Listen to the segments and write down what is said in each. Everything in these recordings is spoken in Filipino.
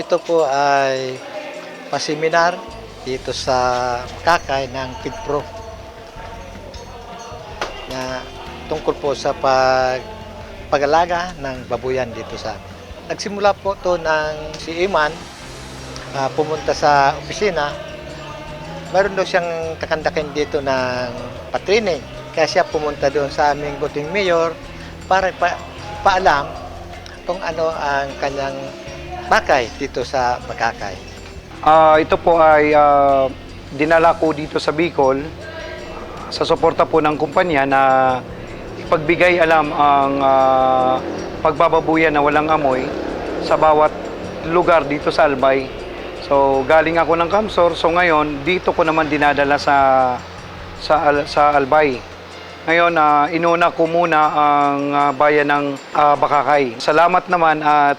Ito po ay paseminar dito sa Makakay ng FeedPro na tungkol po sa pag-alaga ng babuyan dito sa amin. Nagsimula po to ng si Iman pumunta sa opisina. Meron daw siyang kakandakin dito ng patraining. Kaya siya pumunta doon sa aming buting mayor para paalam kung ano ang kanyang bakay dito sa Makakay. Ito po ay dinala ko dito sa Bicol sa suporta po ng kumpanya na ipagbigay alam ang pagbababuyan na walang amoy sa bawat lugar dito sa Albay. So galing ako ng Kamsor, so ngayon dito ko naman dinadala sa Albay. Ngayon inuna ko muna ang bayan ng Bakakay. Salamat naman at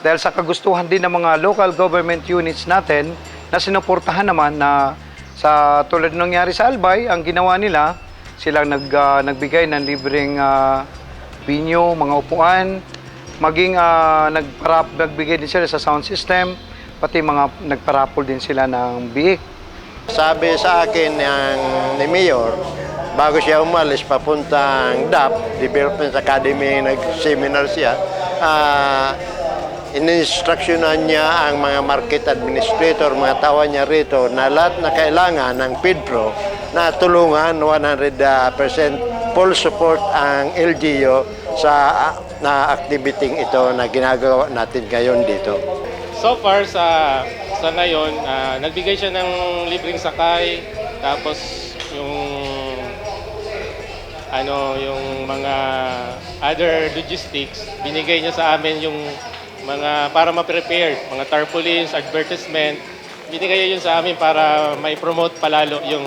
dahil sa kagustuhan din ng mga local government units natin na sinuportahan naman na sa tulad ng nangyari sa Albay, ang ginawa nila, silang nagbigay ng libreng binyo, mga upuan, maging nagbigay din sila sa sound system, pati mga nagparapol din sila ng biik. Sabi sa akin ni Mayor, bago siya umalis papuntang DAP, Development Academy, nag-seminar siya, in-instructionan niya ang mga market administrator, mga tawa niya rito na lahat na kailangan ng FeedPro na tulungan 100% full support ang LGU sa na activity ito na ginagawa natin ngayon dito. So far sa ngayon, nagbigay siya ng libreng sakay, tapos yung mga other logistics, binigay niya sa amin yung mga para ma-prepare, mga tarpaulins, advertisement, binigay yun sa amin para mai-promote palalo yung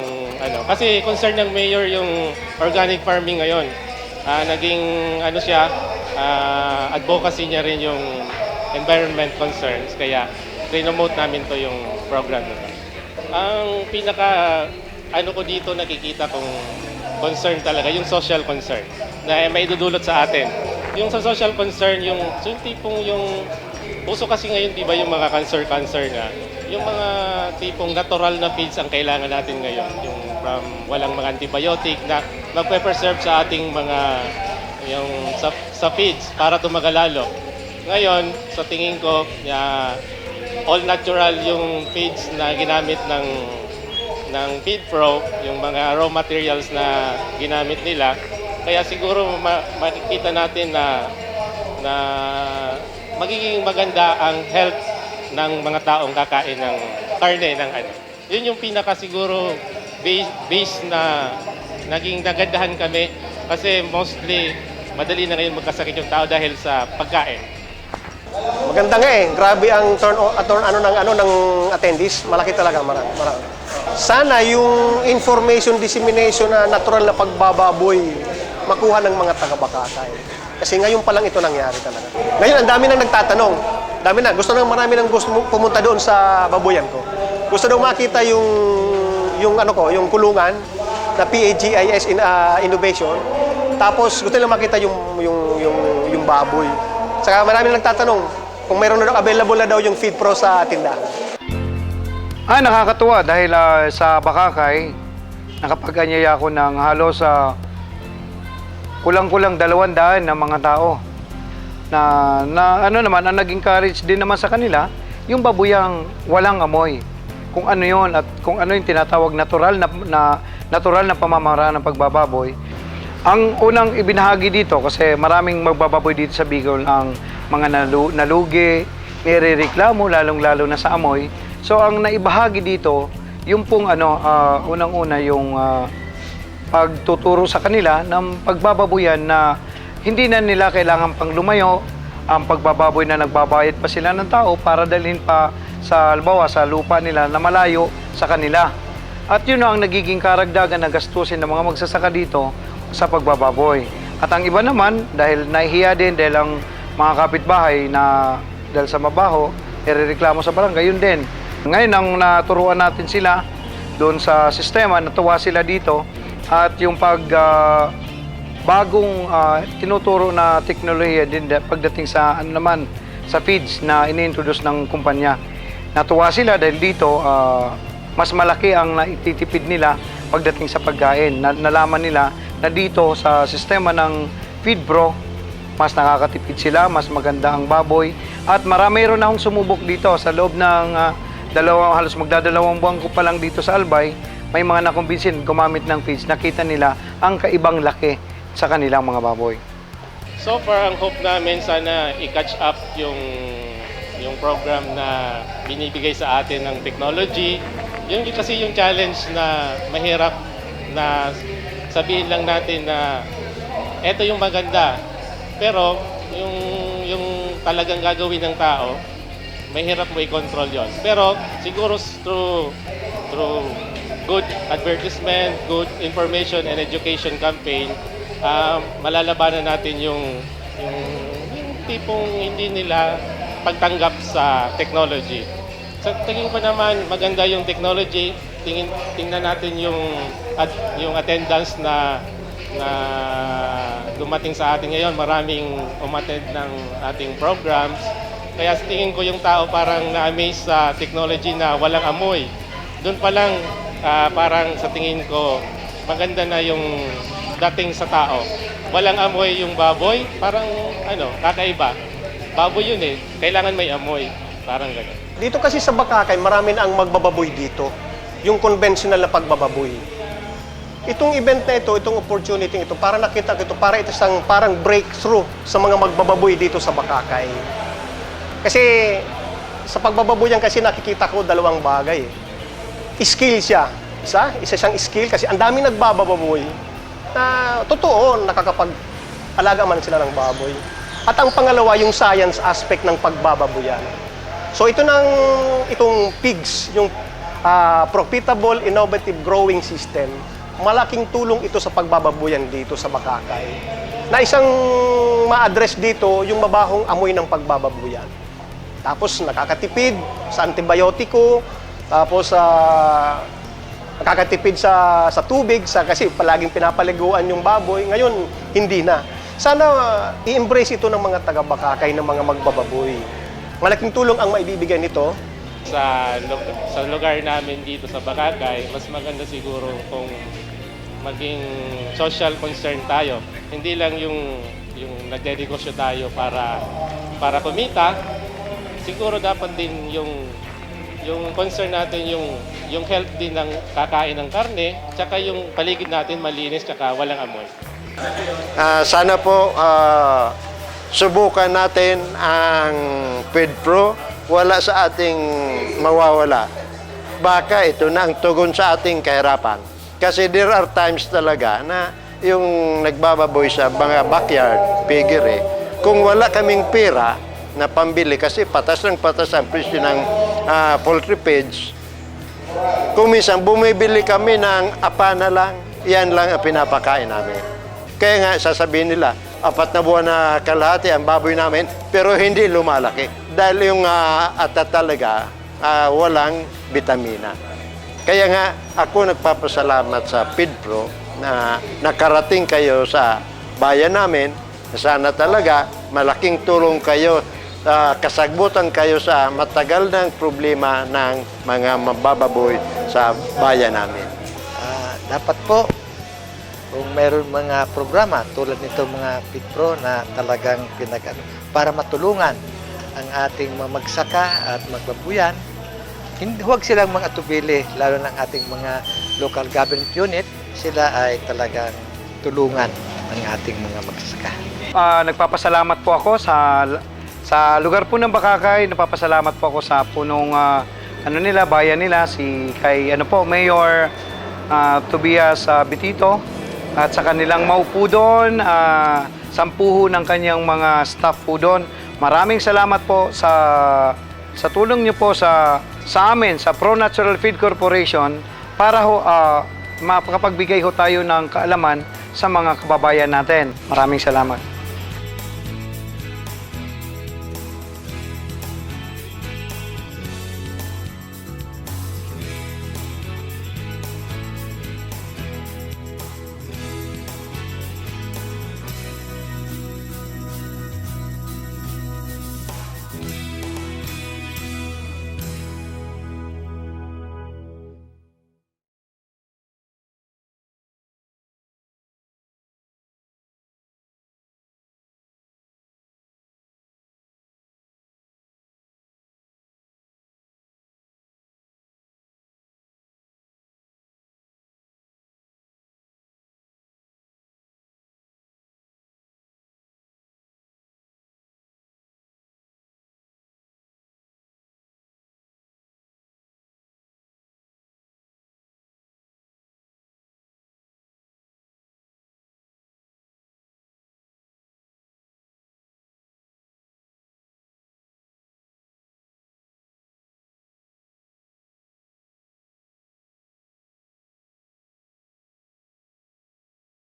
Kasi concern ng mayor yung organic farming ngayon. Naging advocacy niya rin yung environment concerns, kaya promote namin to yung program nito. Ang pinaka ko dito nakikita kong concern talaga, yung social concern na may idudulot sa atin. Yung sa social concern, yung tipong yung uso kasi ngayon, di ba, yung mga cancer na, yung mga tipong natural na feeds ang kailangan natin ngayon, yung from walang mga antibiotic na magpe-preserve sa ating mga yung sa feeds para tumagal lalo. Ngayon, sa tingin ko, all natural yung feeds na ginamit ng FeedPro, yung mga raw materials na ginamit nila. Kaya siguro makikita natin na magiging maganda ang health ng mga taong kakain ng karne ng Yun yung pinaka siguro base na naging nagandahan kami kasi mostly madali na ngayon magkasakit yung tao dahil sa pagkain. Maganda nga grabe ang ng attendees, malaki talaga, marami. Sana yung information dissemination na natural na pagbababoy makuha ng mga taga-Bakakay. Kasi ngayon pa lang ito nangyari talaga. Ngayon, ang dami nang nagtatanong. Marami nang gusto pumunta doon sa babuyan ko. Gusto daw makita yung kulungan na PAGIS Innovation. Tapos gusto nila makita yung baboy. Saka marami nang nagtatanong kung mayroon na available na daw yung FeedPro sa tindahan. Nakakatuwa dahil sa Bakakay, nakapag-anyaya ako ng halos kulang-kulang 200 na mga tao na ang naging courage din naman sa kanila, yung babuyang walang amoy. Kung ano yon at kung ano yung tinatawag natural na pamamaraan ng pagbababoy. Ang unang ibinahagi dito, kasi maraming magbababoy dito sa Bicol, ang mga nalugi, nirereklamo, lalong-lalo na sa amoy. So ang naibahagi dito, yung pong unang-una yung pagtuturo sa kanila ng pagbababoyan na hindi na nila kailangan pang lumayo, ang pagbababoy na nagbabayad pa sila ng tao para dalhin pa sa lupa nila na malayo sa kanila. At yun ang nagiging karagdagan na gastusin ng mga magsasaka dito sa pagbababoy. At ang iba naman, dahil nahihiya din dahil ang mga kapitbahay na dahil sa mabaho, irereklamo sa barangay, yun din. Ngayon, ang naturuan natin sila doon sa sistema, natuwa sila dito, at yung bagong tinuturo na teknolohiya din pagdating sa sa feeds na ini-introduce ng kumpanya. Natuwa sila dahil dito mas malaki ang naititipid nila pagdating sa pagkain. Nalaman nila na dito sa sistema ng FeedPro, mas nakakatipid sila, mas maganda ang baboy. At marami rin akong sumubok dito sa loob ng halos magdadalawang buwan ko pa lang dito sa Albay. May mga nakumbinsin gumamit ng feeds, nakita nila ang kaibang laki sa kanilang mga baboy. So far, ang hope namin sana i-catch up yung program na binibigay sa atin ng technology. Yung kasi yung challenge na mahirap na sabihin lang natin na eto yung maganda. Pero yung talagang gagawin ng tao, mahirap mo i-control yon. Pero siguro through good advertisement, good information and education campaign, malalabanan natin yung tipong hindi nila pagtanggap sa technology. Sa tingin ko naman maganda yung technology. Tingnan natin yung attendance na dumating sa atin ngayon. Maraming umattend ng ating programs. Kaya sa tingin ko yung tao parang na-amaze sa technology na walang amoy. Doon pa lang parang sa tingin ko maganda na yung dating sa tao. Walang amoy yung baboy, parang kakaiba. Baboy yun eh, kailangan may amoy. Parang gano'n. Dito kasi sa Bakakay, marami na ang magbababoy dito. Yung conventional na pagbababoy. Itong event na ito, itong opportunity ito, para nakita ko ito, para ito isang parang breakthrough sa mga magbababoy dito sa Bakakay. Kasi sa pagbababoyan kasi nakikita ko dalawang bagay. Skill siya. Isa siyang skill kasi ang dami nagbababoy na totoo, nakakapag-alaga man sila ng baboy. At ang pangalawa, yung science aspect ng pagbababoyan. So itong pigs, yung profitable, innovative growing system, malaking tulong ito sa pagbababoyan dito sa Bakakay. Na isang ma-address dito, yung mabahong amoy ng pagbababoyan. Tapos nakakatipid sa antibiotiko, tapos nakakatipid sa tubig, kasi palaging pinapaliguan yung baboy. Ngayon, hindi na. Sana i-embrace ito ng mga taga-Bakakay, ng mga magbababoy. Malaking tulong ang maibibigay nito. Sa lugar namin dito sa Bakakay, mas maganda siguro kung maging social concern tayo. Hindi lang yung nagdedegosyo tayo para kumita. Siguro dapat din yung concern natin yung health din ng kakain ng karne, tsaka yung paligid natin malinis tsaka walang amoy. Sana po subukan natin ang FeedPro. Wala sa ating mawawala. Baka ito na ang tugon sa ating kahirapan. Kasi there are times talaga na yung nagbababoy sa mga backyard, piggery, kung wala kaming pera na pambili, kasi patas ng patas ang presyo ng poultry feeds, kung minsan bumibili kami ng apa na lang, yan lang ang pinapakain namin. Kaya nga sasabihin nila, 4 na buwan na kalahati ang baboy namin, pero hindi lumalaki. Dahil yung talaga walang vitamina. Kaya nga ako nagpapasalamat sa FeedPro na nakarating kayo sa bayan namin. Sana talaga malaking tulong kayo, kasagbutan kayo sa matagal ng problema ng mga mabababoy sa bayan namin. Dapat po, kung mayroon mga programa tulad nito mga FeedPro na talagang para matulungan ang ating mga magsaka at magbabuyan, huwag silang mga atubili, lalo ng ating mga local government unit, sila ay talagang tulungan ang ating mga magsaka. Nagpapasalamat po ako sa lugar po ng Bakakay. Nagpapasalamat po ako sa punong bayan nila, kay Mayor Tobias Bitito, at sa kanilang maupo doon, 10 ng kanyang mga staff po doon. Maraming salamat po sa tulong niyo po sa amin, sa Pro Natural Feed Corporation, para makapagbigay ho tayo ng kaalaman sa mga kababayan natin. Maraming salamat.